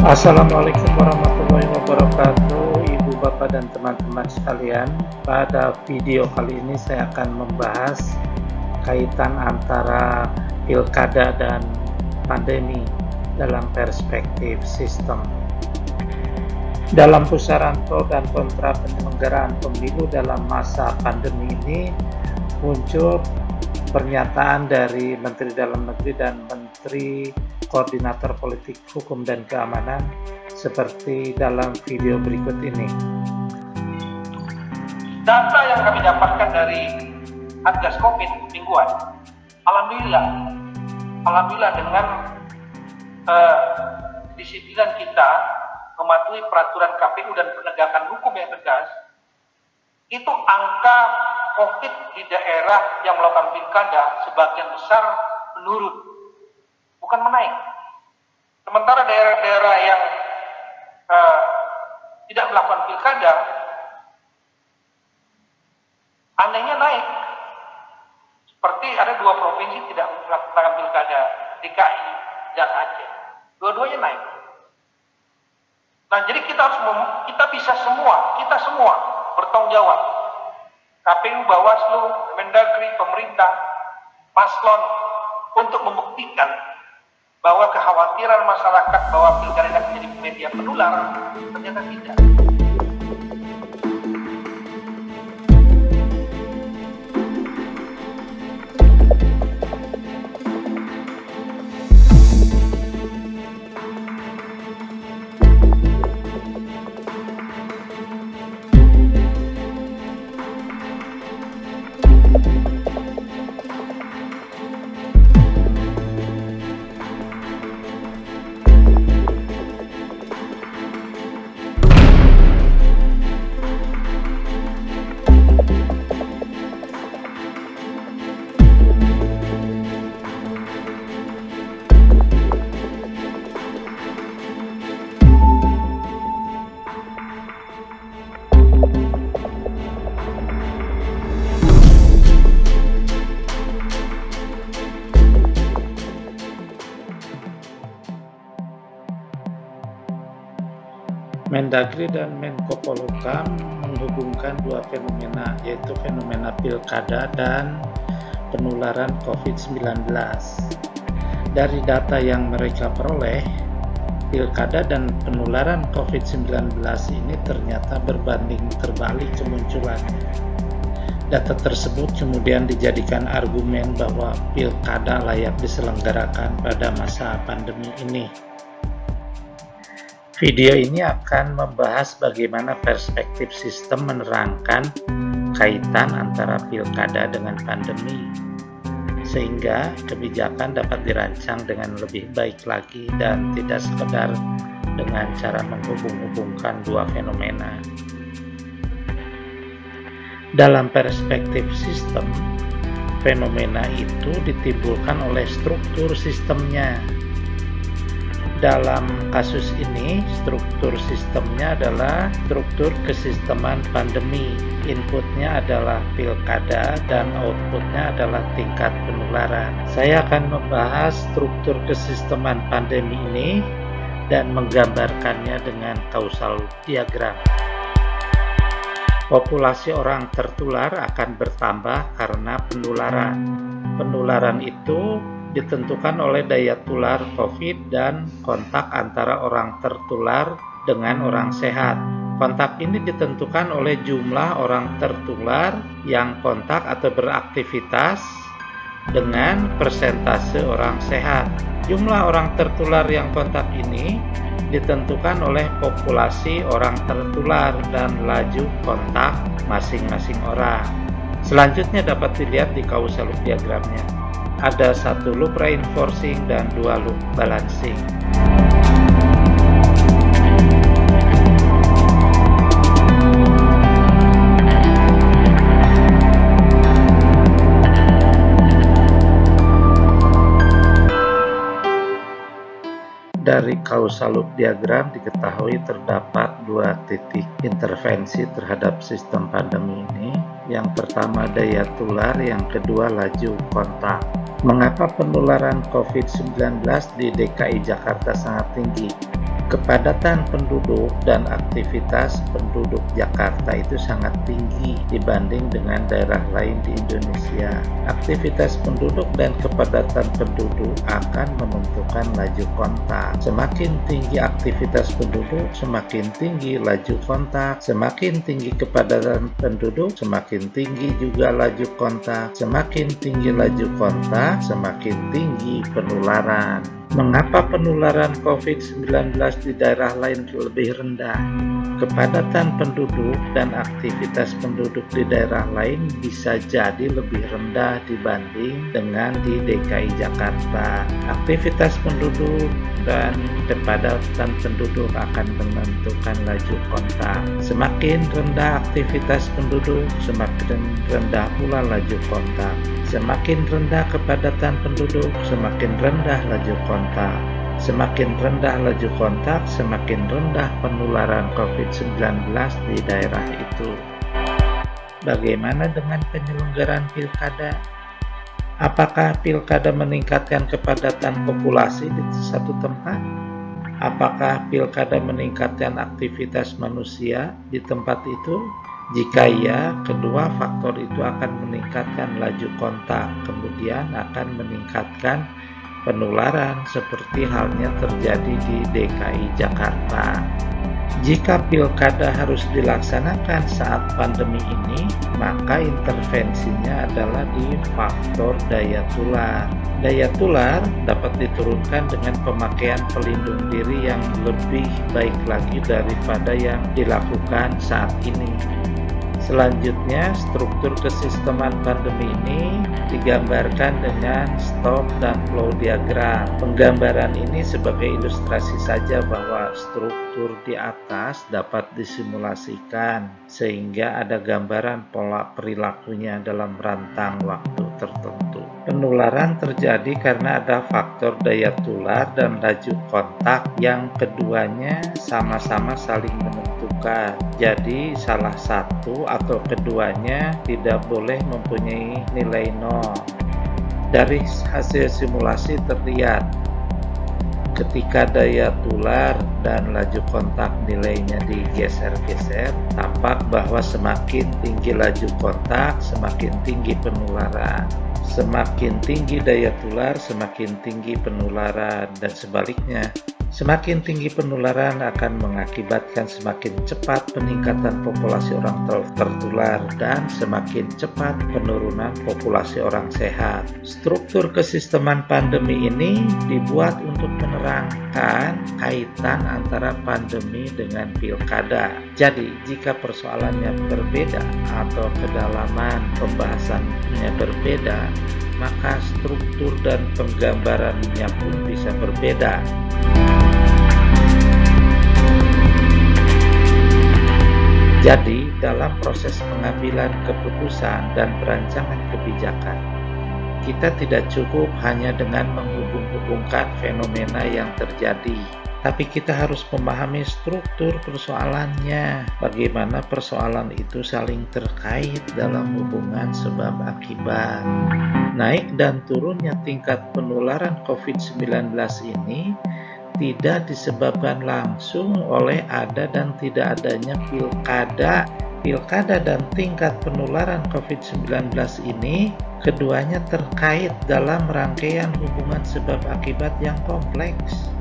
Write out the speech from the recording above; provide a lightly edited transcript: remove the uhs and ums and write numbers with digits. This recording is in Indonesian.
Assalamualaikum warahmatullahi wabarakatuh, Ibu Bapak dan teman-teman sekalian. Pada video kali ini saya akan membahas kaitan antara pilkada dan pandemi dalam perspektif sistem. Dalam pusaran pro dan kontra penyelenggaraan pemilu dalam masa pandemi ini, muncul pernyataan dari Menteri Dalam Negeri dan Menteri Koordinator Politik Hukum dan Keamanan seperti dalam video berikut ini. Data yang kami dapatkan dari Satgas Covid mingguan, alhamdulillah dengan disiplinan kita mematuhi peraturan KPU dan penegakan hukum yang tegas, itu angka COVID di daerah yang melakukan pilkada sebagian besar menurun, bukan menaik. Sementara daerah-daerah yang tidak melakukan pilkada, anehnya naik. Seperti ada 2 provinsi tidak melakukan pilkada, DKI dan Aceh. Dua-duanya naik. Nah, jadi kita semua bertanggung jawab. KPU, Bawaslu, Mendagri, pemerintah, paslon, untuk membuktikan bahwa kekhawatiran masyarakat bahwa pilkada menjadi media penular ternyata tidak. Mendagri dan Menko Polhukam menghubungkan 2 fenomena, yaitu fenomena pilkada dan penularan COVID-19. Dari data yang mereka peroleh, pilkada dan penularan COVID-19 ini ternyata berbanding terbalik kemunculannya. Data tersebut kemudian dijadikan argumen bahwa pilkada layak diselenggarakan pada masa pandemi ini. Video ini akan membahas bagaimana perspektif sistem menerangkan kaitan antara pilkada dengan pandemi, sehingga kebijakan dapat dirancang dengan lebih baik lagi dan tidak sekedar dengan cara menghubung-hubungkan 2 fenomena. Dalam perspektif sistem, fenomena itu ditimbulkan oleh struktur sistemnya. Dalam kasus ini, struktur sistemnya adalah struktur kesisteman pandemi. Inputnya adalah pilkada dan outputnya adalah tingkat penularan. Saya akan membahas struktur kesisteman pandemi ini dan menggambarkannya dengan kausal diagram. Populasi orang tertular akan bertambah karena penularan. Penularan itu ditentukan oleh daya tular COVID dan kontak antara orang tertular dengan orang sehat. Kontak ini ditentukan oleh jumlah orang tertular yang kontak atau beraktivitas dengan persentase orang sehat. Jumlah orang tertular yang kontak ini ditentukan oleh populasi orang tertular dan laju kontak masing-masing orang. Selanjutnya dapat dilihat di kausal diagramnya. Ada 1 loop reinforcing dan 2 loop balancing. Dari kausal loop diagram diketahui terdapat 2 titik intervensi terhadap sistem pandemi ini. Yang pertama daya tular, yang kedua laju kontak. Mengapa penularan COVID-19 di DKI Jakarta sangat tinggi? Kepadatan penduduk dan aktivitas penduduk Jakarta itu sangat tinggi dibanding dengan daerah lain di Indonesia. Aktivitas penduduk dan kepadatan penduduk akan menentukan laju kontak. Semakin tinggi aktivitas penduduk, semakin tinggi laju kontak. Semakin tinggi kepadatan penduduk, semakin tinggi juga laju kontak. Semakin tinggi laju kontak, semakin tinggi penularan. Mengapa penularan COVID-19 di daerah lain lebih rendah? Kepadatan penduduk dan aktivitas penduduk di daerah lain bisa jadi lebih rendah dibanding dengan di DKI Jakarta. Aktivitas penduduk dan kepadatan penduduk akan menentukan laju kontak. Semakin rendah aktivitas penduduk, semakin rendah pula laju kontak. Semakin rendah kepadatan penduduk, semakin rendah laju kontak. Semakin rendah laju kontak, semakin rendah penularan COVID-19 di daerah itu. Bagaimana dengan penyelenggaraan pilkada? Apakah pilkada meningkatkan kepadatan populasi di satu tempat? Apakah pilkada meningkatkan aktivitas manusia di tempat itu? Jika iya, kedua faktor itu akan meningkatkan laju kontak, kemudian akan meningkatkan penularan seperti halnya terjadi di DKI Jakarta. Jika pilkada harus dilaksanakan saat pandemi ini, maka intervensinya adalah di faktor daya tular. Daya tular dapat diturunkan dengan pemakaian pelindung diri yang lebih baik lagi daripada yang dilakukan saat ini. Selanjutnya, struktur kesisteman pandemi ini digambarkan dengan stok dan flow diagram. Penggambaran ini sebagai ilustrasi saja bahwa struktur di atas dapat disimulasikan sehingga ada gambaran pola perilakunya dalam rentang waktu tertentu. Penularan terjadi karena ada faktor daya tular dan laju kontak yang keduanya sama-sama saling menentukan. Jadi salah satu atau keduanya tidak boleh mempunyai nilai nol. Dari hasil simulasi terlihat ketika daya tular dan laju kontak nilainya digeser-geser, tampak bahwa semakin tinggi laju kontak, semakin tinggi penularan. Semakin tinggi daya tular, semakin tinggi penularan, dan sebaliknya. Semakin tinggi penularan akan mengakibatkan semakin cepat peningkatan populasi orang tertular dan semakin cepat penurunan populasi orang sehat. Struktur kesisteman pandemi ini dibuat untuk menerangkan kaitan antara pandemi dengan pilkada. Jadi, jika persoalannya berbeda atau kedalaman pembahasannya berbeda, maka struktur dan penggambarannya pun bisa berbeda. Jadi, dalam proses pengambilan keputusan dan perancangan kebijakan, kita tidak cukup hanya dengan menghubung-hubungkan fenomena yang terjadi, tapi kita harus memahami struktur persoalannya, bagaimana persoalan itu saling terkait dalam hubungan sebab akibat. Naik dan turunnya tingkat penularan COVID-19 ini tidak disebabkan langsung oleh ada dan tidak adanya pilkada. Pilkada dan tingkat penularan COVID-19 ini keduanya terkait dalam rangkaian hubungan sebab akibat yang kompleks.